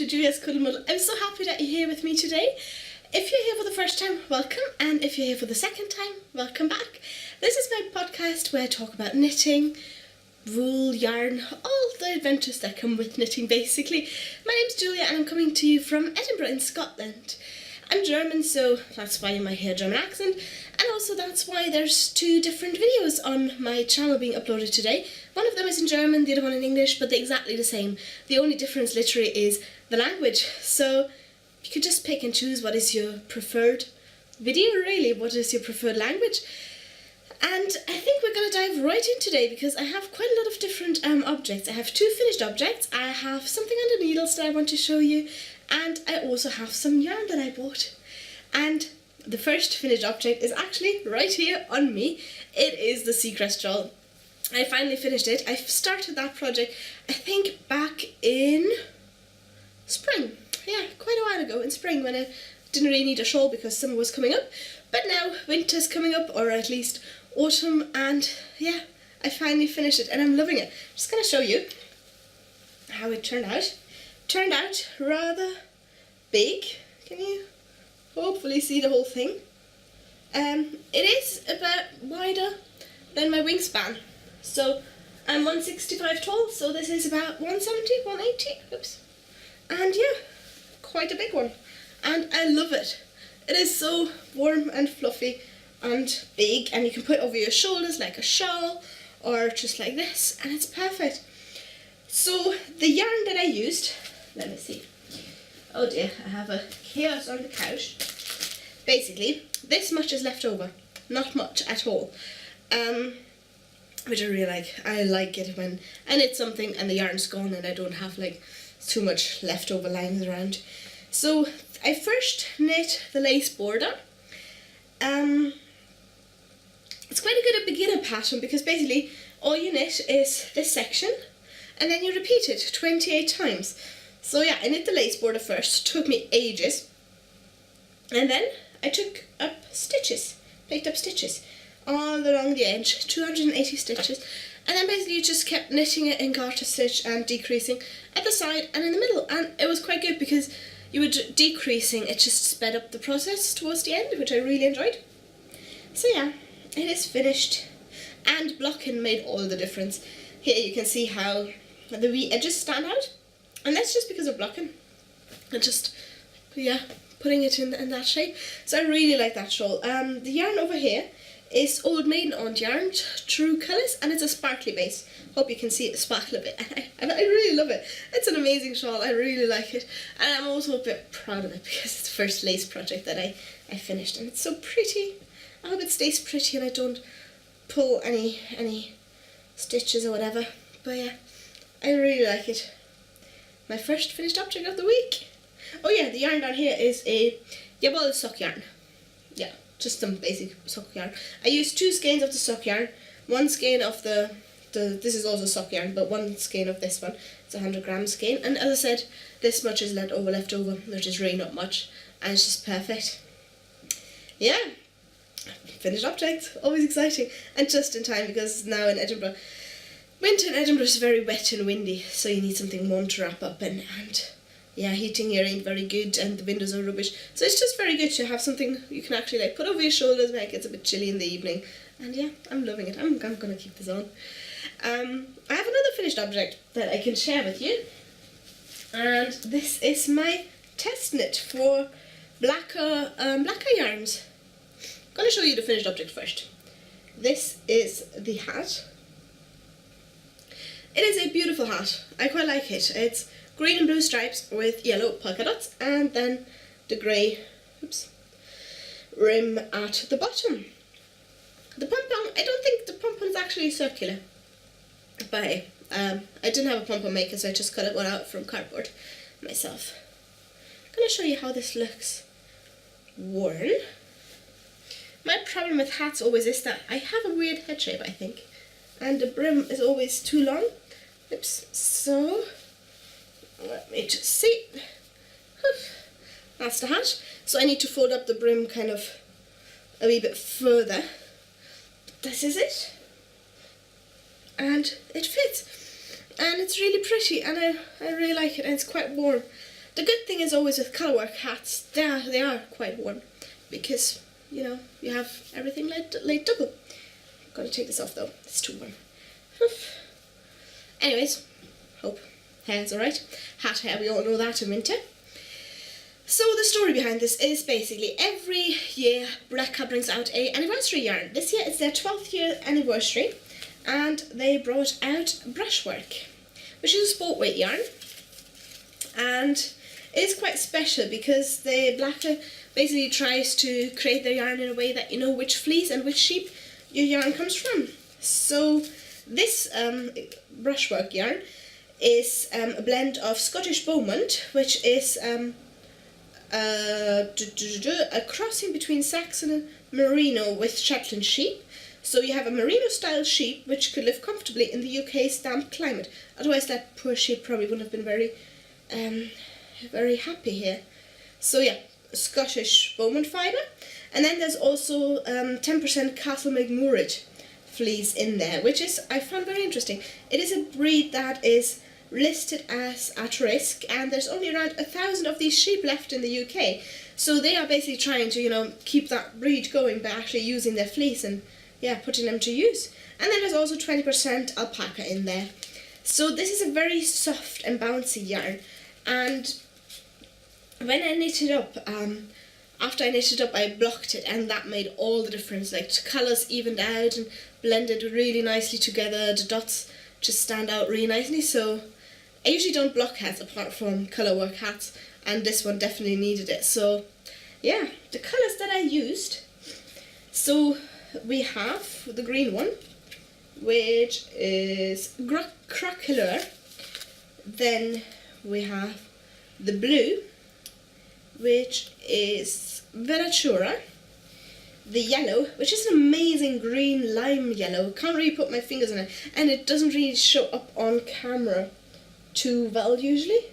to Juliaskuddelmuddel. I'm so happy that you're here with me today. If you're here for the first time, welcome, and if you're here for the second time, welcome back. This is my podcast where I talk about knitting, wool, yarn, all the adventures that come with knitting basically. My name's Julia and I'm coming to you from Edinburgh in Scotland. I'm German, so that's why you might hear a German accent, and also that's why there's two different videos on my channel being uploaded today. One of them is in German, the other one in English, but they're exactly the same. The only difference literally is the language, so you could just pick and choose what is your preferred video really, what is your preferred language. And I think we're going to dive right in today because I have quite a lot of different objects. I have two finished objects, I have something on the needles that I want to show you, and I also have some yarn that I bought. And the first finished object is actually right here on me. It is the Crest Shawl. I finally finished it. I started that project I think back in spring. Yeah, quite a while ago in spring when I didn't really need a shawl because summer was coming up. But now winter's coming up, or at least autumn, and yeah, I finally finished it and I'm loving it. I'm just going to show you how it turned out. Turned out rather big. Can you hopefully see the whole thing? It is about wider than my wingspan. So I'm 165 tall, so this is about 170, 180, oops. And yeah, quite a big one. And I love it. It is so warm and fluffy and big, and you can put it over your shoulders like a shawl or just like this, and it's perfect. So the yarn that I used, let me see. Oh dear, I have a chaos on the couch. Basically, this much is left over. Not much at all. Which I really like. I like it when I knit something and the yarn's gone and I don't have like too much leftover lying around. So I first knit the lace border. It's quite a good beginner pattern because basically all you knit is this section and then you repeat it 28 times. So yeah, I knit the lace border first, took me ages, and then I took up stitches, picked up stitches all along the edge, 280 stitches, and then basically you just kept knitting it in garter stitch and decreasing at the side and in the middle, and it was quite good because you were decreasing, it just sped up the process towards the end, which I really enjoyed. So yeah, it is finished, and blocking made all the difference. Here you can see how the wee edges stand out. And that's just because of blocking and just, yeah, putting it in that shape. So I really like that shawl. The yarn over here is Old Maiden Aunt yarn, True Colours, and it's a sparkly base. Hope you can see it sparkle a bit. I really love it. It's an amazing shawl. I really like it. And I'm also a bit proud of it because it's the first lace project that I finished. And it's so pretty. I hope it stays pretty and I don't pull any stitches or whatever. But yeah, I really like it. My first finished object of the week. Oh yeah, the yarn down here is a Yabol sock yarn. Yeah, just some basic sock yarn. I used 2 skeins of the sock yarn, 1 skein of the this is also sock yarn, but 1 skein of this one. It's a 100 gram skein, and as I said, this much is left over, which is really not much, and it's just perfect. Yeah, finished object, always exciting, and just in time because now in Edinburgh. Winter in Edinburgh is very wet and windy, so you need something warm to wrap up in, and yeah, heating here ain't very good and the windows are rubbish, so it's just very good to have something you can actually like put over your shoulders when it gets a bit chilly in the evening, and yeah, I'm loving it. I'm gonna keep this on. I have another finished object that I can share with you, and this is my test knit for blacker yarns. I'm gonna show you the finished object first. This is the hat. It is a beautiful hat. I quite like it. It's green and blue stripes with yellow polka dots and then the grey rim at the bottom. The pom-pom, I don't think the pom-pom is actually circular. But hey, I didn't have a pom-pom maker, so I just cut one out from cardboard myself. I'm going to show you how this looks worn. My problem with hats always is that I have a weird head shape, I think. And the brim is always too long. Oops. So, let me just see. That's the hat. So I need to fold up the brim kind of a wee bit further. But this is it. And it fits. And it's really pretty and I really like it, and it's quite warm. The good thing is always with colourwork hats, they are quite warm because, you know, you have everything laid double. I'm going to take this off though, it's too warm. Anyways, hope hair's alright. Hat hair, we all know that in winter. So the story behind this is basically every year Brecca brings out an anniversary yarn. This year it's their 12th year anniversary and they brought out brushwork, which is a sport weight yarn, and it is quite special because the Blecca basically tries to create their yarn in a way that you know which fleece and which sheep your yarn comes from. So this brushwork yarn is a blend of Scottish Bowmont, which is a crossing between Saxon and Merino with Shetland sheep. So you have a Merino style sheep which could live comfortably in the UK's damp climate. Otherwise that poor sheep probably wouldn't have been very happy here. So yeah, Scottish Bowmont fibre. And then there's also 10% Castle McMurrid fleece in there, which is, I found very interesting. It is a breed that is listed as at risk, and there's only around 1,000 of these sheep left in the UK. So they are basically trying to, you know, keep that breed going by actually using their fleece and, yeah, putting them to use. And then there's also 20% alpaca in there. So this is a very soft and bouncy yarn. And when I knit it up, after I knit it up, I blocked it, and that made all the difference. Like, the colours evened out and blended really nicely together. The dots just stand out really nicely. So I usually don't block hats apart from colourwork hats, and this one definitely needed it. So yeah, the colours that I used. So we have the green one, which is Croqueleur. Then we have the blue, which is Veratura. The yellow, which is an amazing green lime yellow. Can't really put my fingers on it, and it doesn't really show up on camera too well usually.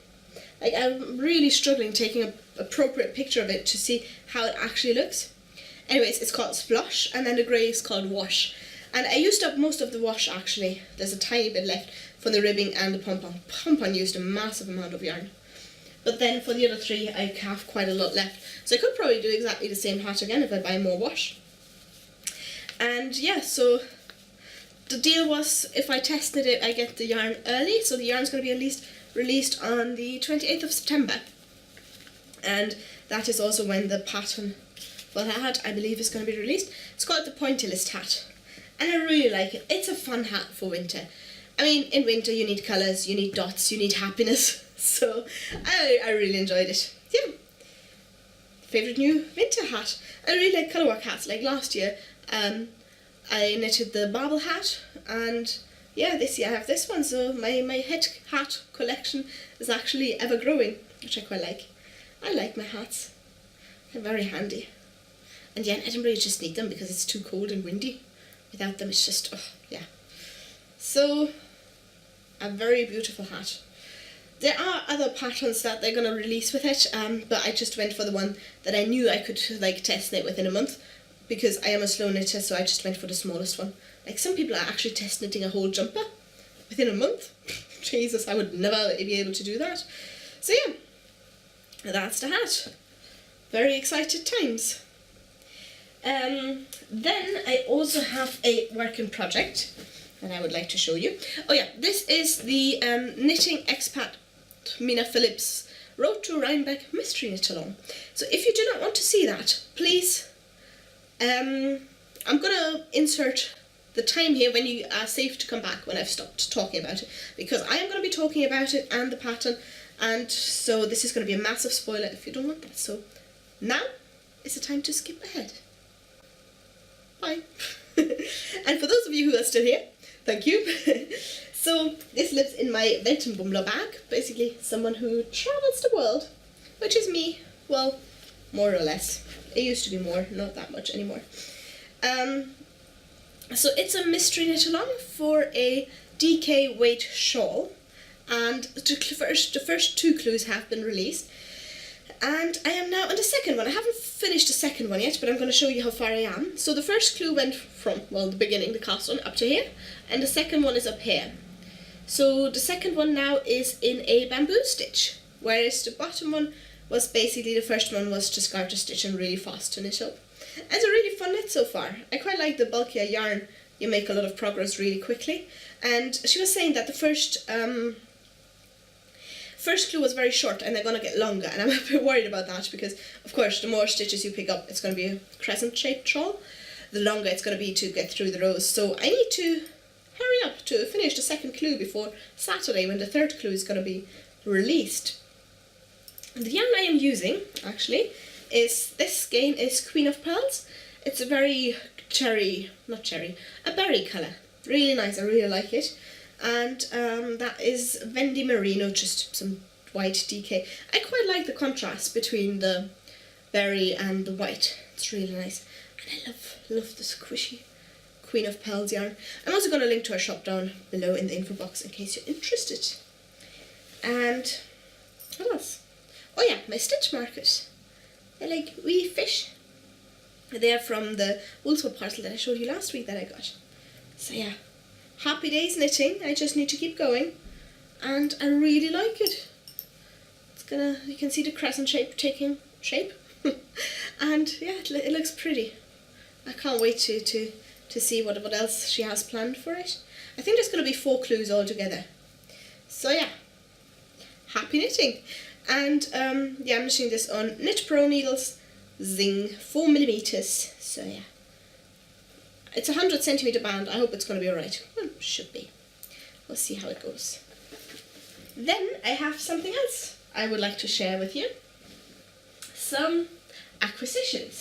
Like, I'm really struggling taking an appropriate picture of it to see how it actually looks. Anyways, it's called Splosh, and then the grey is called Wash. And I used up most of the wash actually. There's a tiny bit left for the ribbing and the pom-pom. Pom-pom used a massive amount of yarn. But then for the other three, I have quite a lot left. So I could probably do exactly the same hat again if I buy more wash. And yeah, so the deal was if I tested it, I get the yarn early. So the yarn's going to be released on the 28th of September. And that is also when the pattern for the hat, I believe, is going to be released. It's called the Pointilist Hat. And I really like it. It's a fun hat for winter. I mean, in winter you need colours, you need dots, you need happiness. So I really enjoyed it. Yeah. Favourite new winter hat. I really like colourwork hats. Like last year, I knitted the barbel hat, and yeah, this year I have this one. So my head hat collection is actually ever growing, which I quite like. I like my hats. They're very handy. And yeah, in Edinburgh you just need them because it's too cold and windy. Without them it's just, oh, yeah. So, a very beautiful hat. There are other patterns that they're going to release with it, but I just went for the one that I knew I could like test knit within a month, because I am a slow knitter, so I just went for the smallest one. Like, some people are actually test knitting a whole jumper within a month. Jesus, I would never be able to do that. So yeah, that's the hat. Very excited times. Then I also have a working project that I would like to show you. Oh yeah, this is the knitting expat Mina Phillips Road to Rhinebeck mystery knit along. So if you do not want to see that, please, I'm gonna insert the time here when you are safe to come back when I've stopped talking about it, because I am going to be talking about it and the pattern, and so this is going to be a massive spoiler if you don't want that. So now is the time to skip ahead. Bye. And for those of you who are still here, thank you. So this lives in my Weltenbummler bag, basically someone who travels the world, which is me, well, more or less. It used to be more, not that much anymore. So it's a mystery knit along for a DK weight shawl, and the first two clues have been released. And I am now on the second one. I haven't finished the second one yet, but I'm going to show you how far I am. So the first clue went from, well, the beginning, the cast on, up to here, and the second one is up here. So the second one now is in a bamboo stitch. whereas the bottom one was basically, the first one was to start to stitch and really fast to knit up. And it's a really fun knit so far. I quite like the bulkier yarn, you make a lot of progress really quickly. And she was saying that the first glue was very short and they're going to get longer, and I'm a bit worried about that because of course the more stitches you pick up, it's going to be a crescent shaped shawl, the longer it's going to be to get through the rows. So I need to hurry up to finish the second clue before Saturday when the third clue is going to be released. The yarn I am using actually is, this skein is Queen of Pearls. It's a very a berry colour, really nice, I really like it. And that is Vendi Merino, just some white DK. I quite like the contrast between the berry and the white, it's really nice. And I love the squishy Queen of Pearls yarn. I'm also going to link to her shop down below in the info box in case you're interested. And what else? Oh yeah, my stitch markers. They're like wee fish. They're from the wool-swap parcel that I showed you last week that I got. So yeah, happy days knitting. I just need to keep going, and I really like it. You can see the crescent shape taking shape, and yeah, it looks pretty. I can't wait to see what else she has planned for it. I think there's going to be 4 clues altogether. So yeah, happy knitting. And yeah, I'm knitting this on Knit Pro needles, Zing 4mm. So yeah, it's a 100cm band. I hope it's going to be alright. Well, should be. We'll see how it goes. Then I have something else I would like to share with you. Some acquisitions.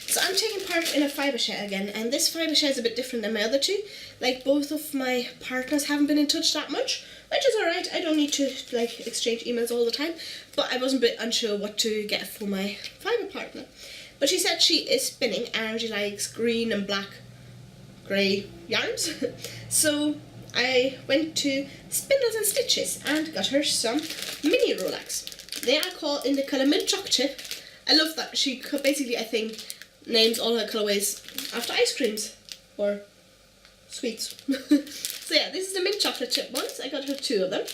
So I'm taking part in a fibre share again, and this fibre share is a bit different than my other two. Like, both of my partners haven't been in touch that much, which is alright. I don't need to like exchange emails all the time, but I was a bit unsure what to get for my fibre partner. But she said she is spinning and she likes green and black grey yarns. So I went to Spindles and Stitches and got her some mini Rolex. They are called in the colour Mint Chocolate. I love that she basically, I think, names all her colourways after ice creams or sweets. So yeah, this is the mint chocolate chip ones. I got her 2 of them.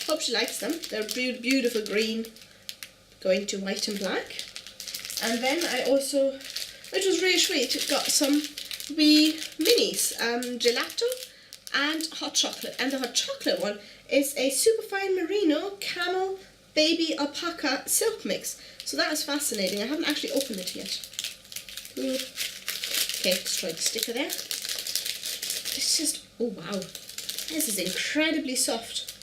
Hope she likes them. They're beautiful green going to white and black. And then I also, which was really sweet, got some wee minis, gelato and hot chocolate. And the hot chocolate one is a superfine merino camel baby alpaca silk mix. So that is fascinating. I haven't actually opened it yet. Ooh. Okay, destroy the sticker there. It's just, oh wow, this is incredibly soft.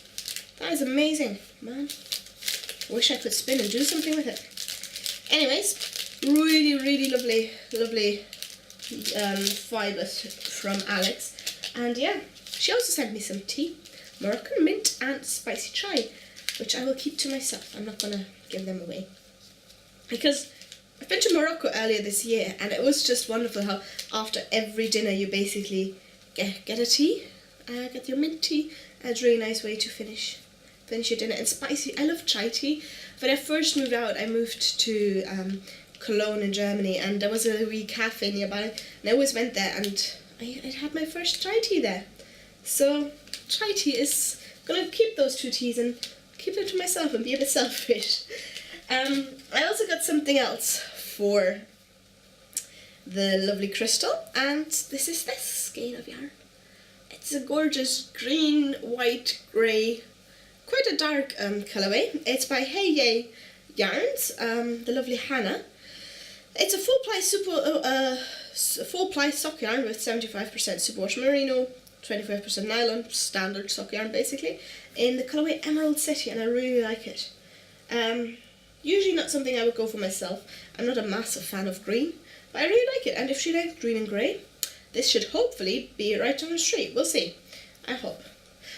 That is amazing, man. I wish I could spin and do something with it. Anyways, really lovely fibres from Alex. And yeah, she also sent me some tea, Moroccan mint and spicy chai, which I will keep to myself. I'm not going to give them away. Because I've been to Morocco earlier this year, and it was just wonderful how after every dinner you basically get a tea, get your mint tea, and it's a really nice way to finish your dinner. And spicy, I love chai tea. When I first moved out, I moved to Cologne in Germany, and there was a wee cafe nearby, and I always went there, and I had my first chai tea there. So chai tea is gonna keep those 2 teas and keep them to myself and be a bit selfish. I also got something else for the lovely Crystal, and this is this skein of yarn. It's a gorgeous green, white, grey, quite a dark colourway. It's by HeyJay Yarns, the lovely Hannah. It's a full ply sock yarn with 75% superwash merino, 25% nylon, standard sock yarn basically, in the colourway Emerald City, and I really like it. Usually not something I would go for myself. I'm not a massive fan of green, but I really like it, and if she likes green and grey, this should hopefully be right down the street. We'll see. I hope.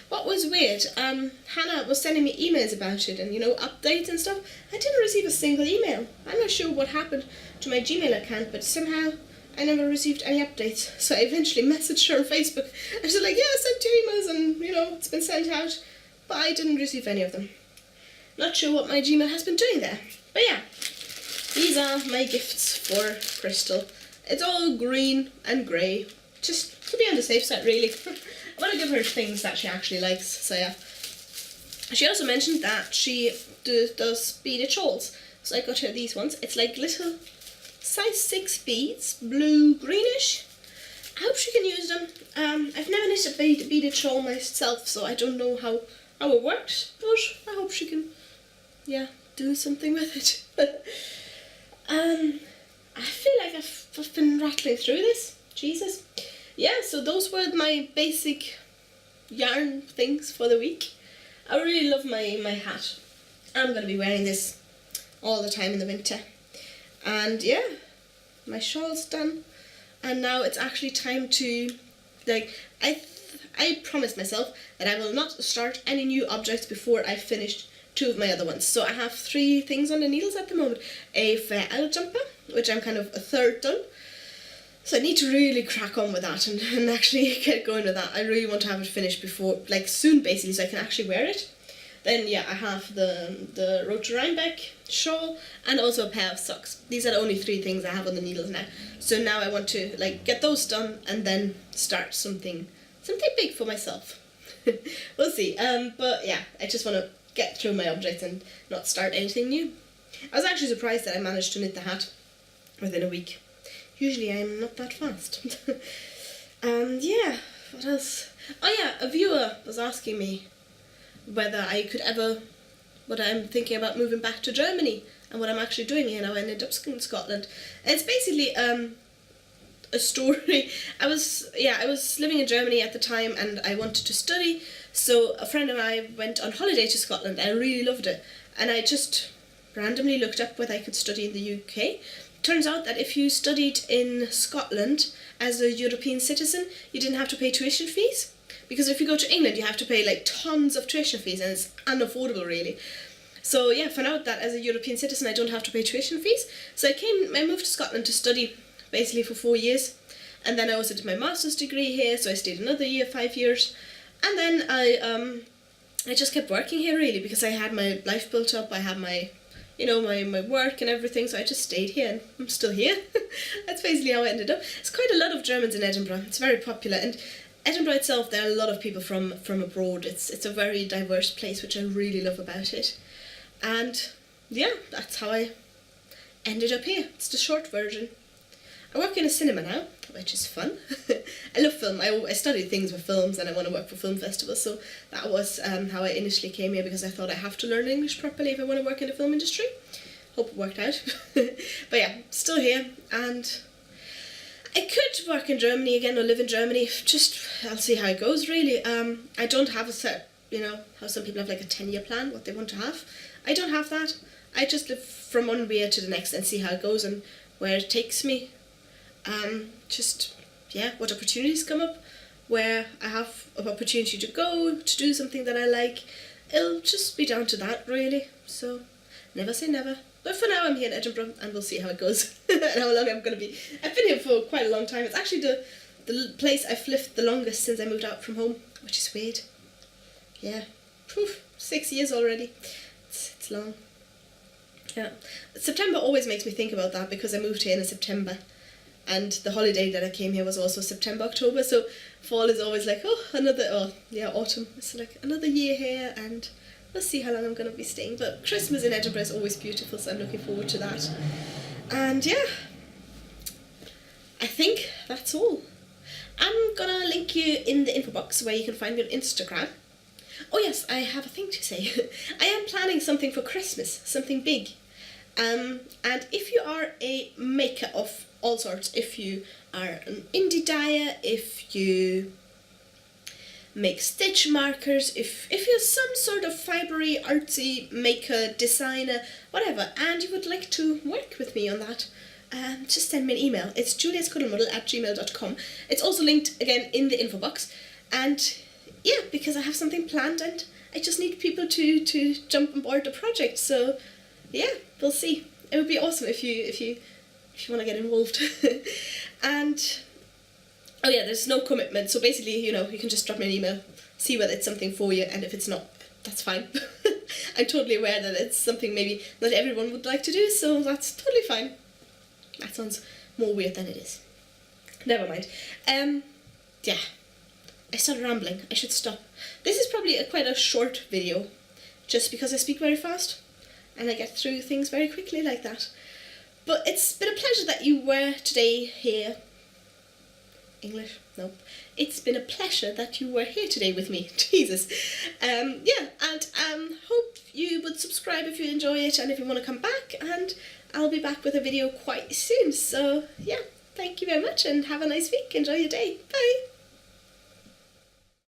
What was weird, Hannah was sending me emails about it and, you know, updates and stuff. I didn't receive a single email. I'm not sure what happened to my Gmail account, but somehow I never received any updates. So I eventually messaged her on Facebook. I was like, yeah, I sent 2 emails and, you know, it's been sent out, but I didn't receive any of them. Not sure what my Gmail has been doing there. But yeah, these are my gifts for Crystal. It's all green and grey, just to be on the safe side really. want to give her things that she actually likes, so yeah. She also mentioned that she does beaded shawls, so I got her these ones. It's like little size 6 beads, blue greenish. I hope she can use them. I've never knit a beaded shawl myself, so I don't know how it works, but I hope she can, yeah, do something with it. I feel like I've been rattling through this. Jesus. Yeah, so those were my basic yarn things for the week. I really love my hat. I'm going to be wearing this all the time in the winter. And yeah, my shawl's done. And now it's actually time to, like, I promised myself that I will not start any new objects before I finished 2 of my other ones. So I have 3 things on the needles at the moment. A fair owl jumper, which I'm kind of a third done. So I need to really crack on with that and actually get going with that. I really want to have it finished before, like soon basically, so I can actually wear it. Then yeah, I have the Road to Rhinebeck shawl and also a pair of socks. These are the only 3 things I have on the needles now. So now I want to like get those done and then start something big for myself. We'll see. But yeah, I just want to get through my objects and not start anything new. I was actually surprised that I managed to knit the hat within a week. Usually I'm not that fast. Yeah, what else? Oh yeah, a viewer was asking me whether I could ever, what I'm thinking about moving back to Germany and what I'm actually doing here now. I ended up in Scotland. And it's basically a story. I was living in Germany at the time and I wanted to study, so a friend and I went on holiday to Scotland. I really loved it, and I just randomly looked up whether I could study in the UK. Turns out that if you studied in Scotland as a European citizen, you didn't have to pay tuition fees. Because if you go to England, you have to pay like tons of tuition fees and it's unaffordable really. So yeah, I found out that as a European citizen, I don't have to pay tuition fees. So I moved to Scotland to study basically for 4 years. And then I also did my master's degree here, so I stayed another year, 5 years. And then I just kept working here really because I had my life built up, I had my my work and everything, so I just stayed here and I'm still here. That's basically how I ended up. There's quite a lot of Germans in Edinburgh. It's very popular, and Edinburgh itself, there are a lot of people from abroad. It's a very diverse place, which I really love about it. And yeah, that's how I ended up here. It's the short version. I work in a cinema now, which is fun. I love film. I studied things with films and I want to work for film festivals, so that was how I initially came here, because I thought I have to learn English properly if I want to work in the film industry. Hope it worked out. But yeah, still here, and I could work in Germany again or live in Germany. Just, I'll see how it goes really. I don't have a set, how some people have like a 10-year plan, what they want to have. I don't have that. I just live from one year to the next and see how it goes and where it takes me. What opportunities come up, where I have an opportunity to go, to do something that I like. It'll just be down to that really, so never say never. But for now I'm here in Edinburgh and we'll see how it goes and how long I'm going to be. I've been here for quite a long time. It's actually the place I've lived the longest since I moved out from home, which is weird. Yeah, 6 years already. It's long. Yeah, September always makes me think about that because I moved here in September. And the holiday that I came here was also September, October, so fall is always like, autumn. It's like another year here, and we'll see how long I'm going to be staying. But Christmas in Edinburgh is always beautiful, so I'm looking forward to that. And yeah, I think that's all. I'm going to link you in the info box where you can find me on Instagram. Oh yes, I have a thing to say. I am planning something for Christmas, something big. And if you are a maker of all sorts, if you are an indie dyer, if you make stitch markers, if you're some sort of fibery, artsy maker, designer, whatever, and you would like to work with me on that, just send me an email. It's juliaskuddelmuddel@gmail.com. It's also linked again in the info box. And yeah, because I have something planned and I just need people to jump on board the project. So yeah, we'll see. It would be awesome if you want to get involved. And oh yeah, there's no commitment, so basically, you can just drop me an email, see whether it's something for you, and if it's not, that's fine. I'm totally aware that it's something maybe not everyone would like to do, so that's totally fine. That sounds more weird than it is. Never mind. Yeah, I started rambling. I should stop. This is probably quite a short video, just because I speak very fast and I get through things very quickly like that. But it's been a pleasure that you were today here. English? No. It's been a pleasure that you were here today with me. Jesus. Yeah, and hope you would subscribe if you enjoy it and if you want to come back, and I'll be back with a video quite soon. So yeah, thank you very much and have a nice week. Enjoy your day. Bye.